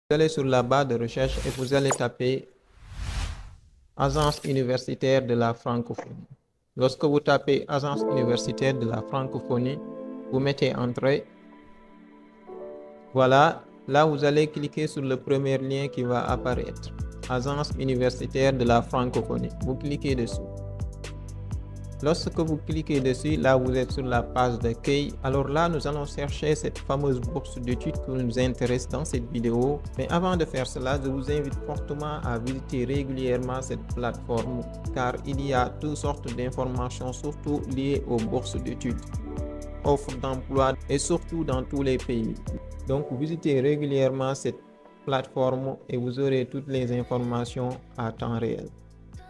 Vous allez sur la barre de recherche et vous allez taper Agence universitaire de la francophonie. Lorsque vous tapez Agence universitaire de la francophonie, vous mettez Entrée. Voilà, là vous allez cliquer sur le premier lien qui va apparaître. Agence universitaire de la francophonie. Vous cliquez dessus. Lorsque vous cliquez dessus, là vous êtes sur la page d'accueil. Alors là, nous allons chercher cette fameuse bourse d'études qui nous intéresse dans cette vidéo. Mais avant de faire cela, je vous invite fortement à visiter régulièrement cette plateforme car il y a toutes sortes d'informations, surtout liées aux bourses d'études, offres d'emploi et surtout dans tous les pays. Donc visitez régulièrement cette plateforme et vous aurez toutes les informations à temps réel.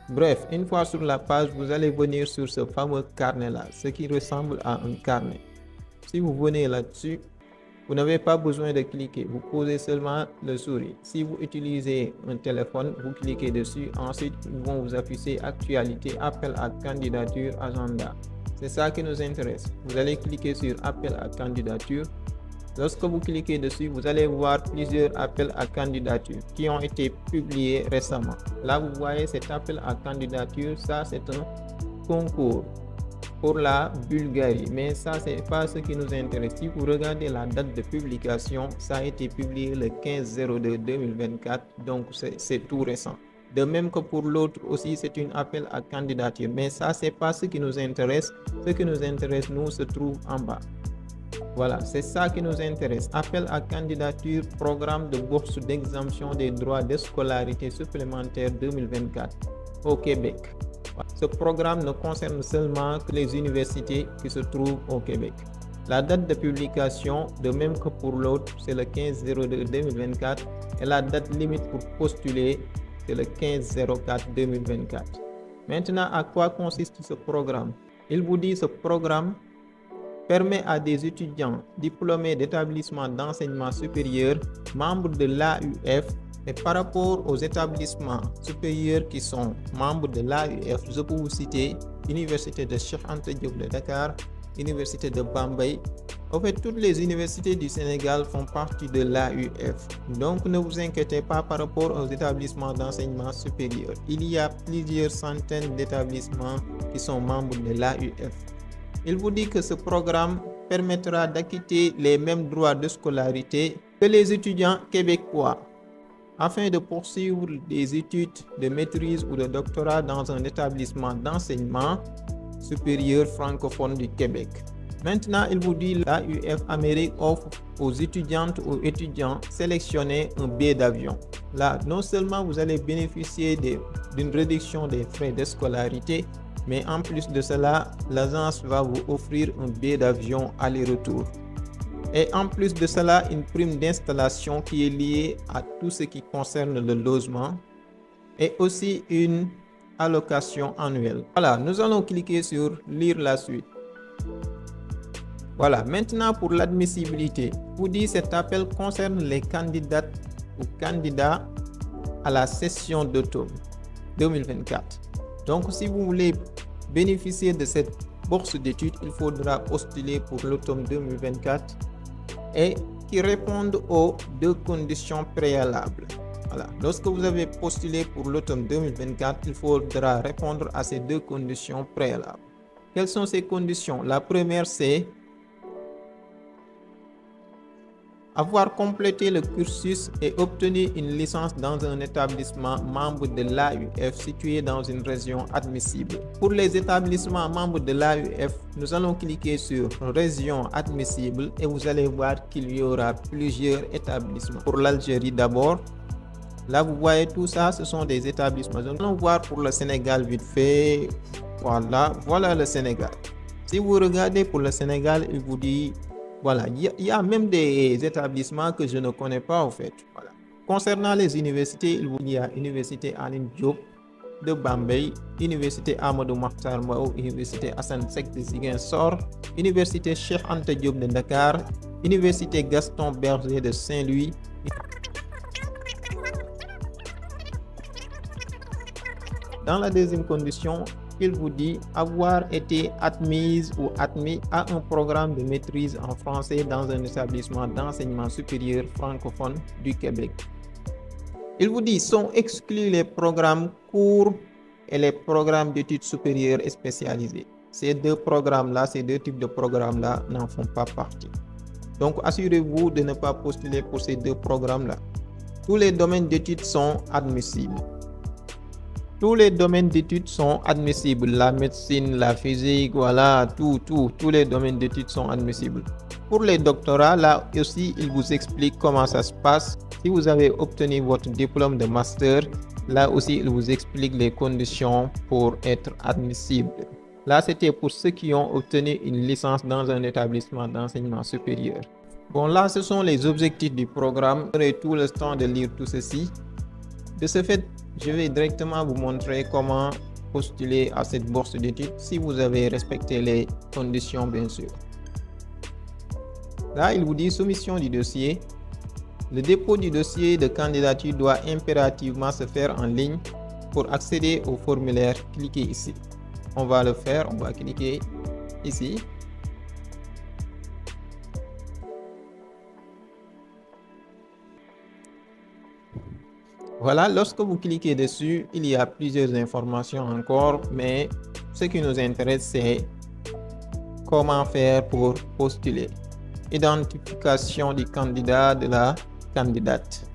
Bref, une fois sur la page, vous allez venir sur ce fameux carnet-là, ce qui ressemble à un carnet. Si vous venez là-dessus, vous n'avez pas besoin de cliquer, vous posez seulement le souris. Si vous utilisez un téléphone, vous cliquez dessus, ensuite ils vont vous afficher actualité, appel à candidature, agenda. C'est ça qui nous intéresse. Vous allez cliquer sur appel à candidature. Lorsque vous cliquez dessus, vous allez voir plusieurs appels à candidature qui ont été publiés récemment. Là, vous voyez cet appel à candidature, ça c'est un concours pour la Bulgarie. Mais ça, c'est pas ce qui nous intéresse. Si vous regardez la date de publication, ça a été publié le 15/02/2024, donc c'est tout récent. De même que pour l'autre aussi, c'est un appel à candidature. Mais ça, c'est pas ce qui nous intéresse. Ce qui nous intéresse, nous, se trouve en bas. Voilà, c'est ça qui nous intéresse. Appel à candidature, programme de bourse d'exemption des droits de scolarité supplémentaire 2024 au Québec. Ce programme ne concerne seulement que les universités qui se trouvent au Québec. La date de publication, de même que pour l'autre, c'est le 15/02/2024 et la date limite pour postuler, c'est le 15/04/2024. Maintenant, à quoi consiste ce programme? Il vous dit ce programme permet à des étudiants diplômés d'établissements d'enseignement supérieur, membres de l'AUF, et par rapport aux établissements supérieurs qui sont membres de l'AUF, je peux vous citer Université de Cheikh Anta Diop de Dakar, Université de Bambey. En fait, toutes les universités du Sénégal font partie de l'AUF. Donc, ne vous inquiétez pas par rapport aux établissements d'enseignement supérieur. Il y a plusieurs centaines d'établissements qui sont membres de l'AUF. Il vous dit que ce programme permettra d'acquitter les mêmes droits de scolarité que les étudiants québécois afin de poursuivre des études de maîtrise ou de doctorat dans un établissement d'enseignement supérieur francophone du Québec. Maintenant, il vous dit que l'AUF Amérique offre aux étudiantes ou étudiants sélectionnés un billet d'avion. Là, non seulement vous allez bénéficier d'une réduction des frais de scolarité, mais en plus de cela, l'agence va vous offrir un billet d'avion aller-retour. Et en plus de cela, une prime d'installation qui est liée à tout ce qui concerne le logement et aussi une allocation annuelle. Voilà, nous allons cliquer sur lire la suite. Voilà, maintenant pour l'admissibilité, vous dit cet appel concerne les candidates ou candidats à la session d'automne 2024. Donc, si vous voulez bénéficier de cette bourse d'études, il faudra postuler pour l'automne 2024 et qui répondent aux deux conditions préalables. Voilà. Lorsque vous avez postulé pour l'automne 2024, il faudra répondre à ces deux conditions préalables. Quelles sont ces conditions? La première, c'est avoir complété le cursus et obtenu une licence dans un établissement membre de l'AUF situé dans une région admissible. Pour les établissements membres de l'AUF, nous allons cliquer sur région admissible et vous allez voir qu'il y aura plusieurs établissements. Pour l'Algérie d'abord, là vous voyez tout ça, ce sont des établissements. Nous allons voir pour le Sénégal vite fait. Voilà le Sénégal. Si vous regardez pour le Sénégal, il vous dit voilà, il y a même des établissements que je ne connais pas en fait. Voilà. Concernant les universités, il y a Université Aline Diop de Bambey, Université Amadou Mahtar Mbow, Université Assane Seck de Ziguinchor, Université Cheikh Anta Diop de Dakar, Université Gaston Berger de Saint-Louis. Dans la deuxième condition, il vous dit avoir été admise ou admis à un programme de maîtrise en français dans un établissement d'enseignement supérieur francophone du Québec. Il vous dit sont exclus les programmes courts et les programmes d'études supérieures et spécialisées. Ces deux programmes-là, ces deux types de programmes-là n'en font pas partie. Donc, assurez-vous de ne pas postuler pour ces deux programmes-là. Tous les domaines d'études sont admissibles. Tous les domaines d'études sont admissibles. La médecine, la physique, voilà, tous les domaines d'études sont admissibles. Pour les doctorats, là aussi, il vous explique comment ça se passe. Si vous avez obtenu votre diplôme de master, là aussi, il vous explique les conditions pour être admissible. Là, c'était pour ceux qui ont obtenu une licence dans un établissement d'enseignement supérieur. Bon, là, ce sont les objectifs du programme. Vous aurez tout le temps de lire tout ceci. De ce fait, je vais directement vous montrer comment postuler à cette bourse d'études si vous avez respecté les conditions, bien sûr. Là, il vous dit soumission du dossier. Le dépôt du dossier de candidature doit impérativement se faire en ligne. Pour accéder au formulaire, cliquez ici. On va le faire, on va cliquer ici. Voilà, lorsque vous cliquez dessus, il y a plusieurs informations encore, mais ce qui nous intéresse, c'est comment faire pour postuler. Identification du candidat, de la candidate.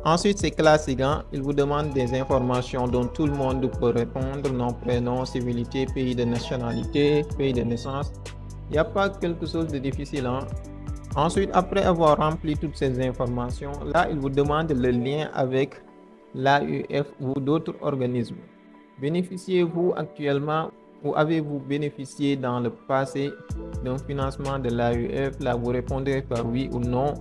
Ensuite, c'est classique, hein? Il vous demande des informations dont tout le monde peut répondre, nom, prénom, civilité, pays de nationalité, pays de naissance. Il n'y a pas quelque chose de difficile, hein? Ensuite, après avoir rempli toutes ces informations, là, il vous demande le lien avec l'AUF ou d'autres organismes. Bénéficiez-vous actuellement ou avez-vous bénéficié dans le passé d'un financement de l'AUF? Là, vous répondez par oui ou non.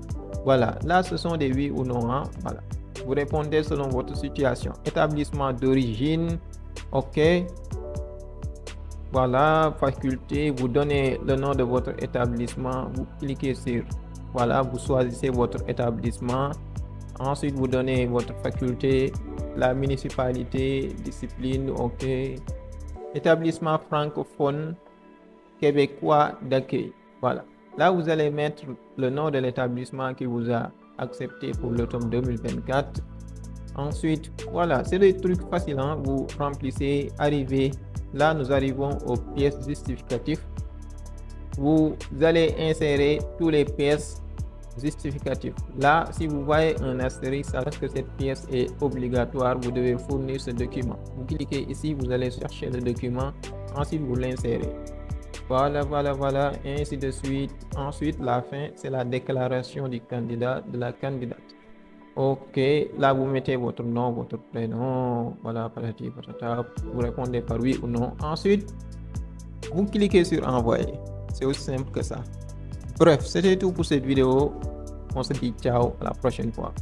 Voilà, là, ce sont des oui ou non. Hein? Voilà. Vous répondez selon votre situation. Établissement d'origine, OK. Voilà, faculté, vous donnez le nom de votre établissement, vous cliquez sur, voilà, vous choisissez votre établissement. Ensuite, vous donnez votre faculté, la municipalité, discipline, OK. Établissement francophone québécois d'accueil. Voilà. Là, vous allez mettre le nom de l'établissement qui vous a accepté pour le tome 2024. Ensuite, voilà, c'est des trucs faciles, hein? Vous remplissez, arrivez. Là, nous arrivons aux pièces justificatives. Vous allez insérer tous les pièces justificatives. Là, si vous voyez un astérisque, ça veut dire que cette pièce est obligatoire. Vous devez fournir ce document. Vous cliquez ici, vous allez chercher le document. Ensuite, vous l'insérez. Voilà, voilà, voilà, et ainsi de suite. Ensuite, la fin, c'est la déclaration du candidat, de la candidate. OK, là vous mettez votre nom, votre prénom, voilà, patati patata, vous répondez par oui ou non. Ensuite, vous cliquez sur envoyer. C'est aussi simple que ça. Bref, c'était tout pour cette vidéo. On se dit ciao, à la prochaine fois.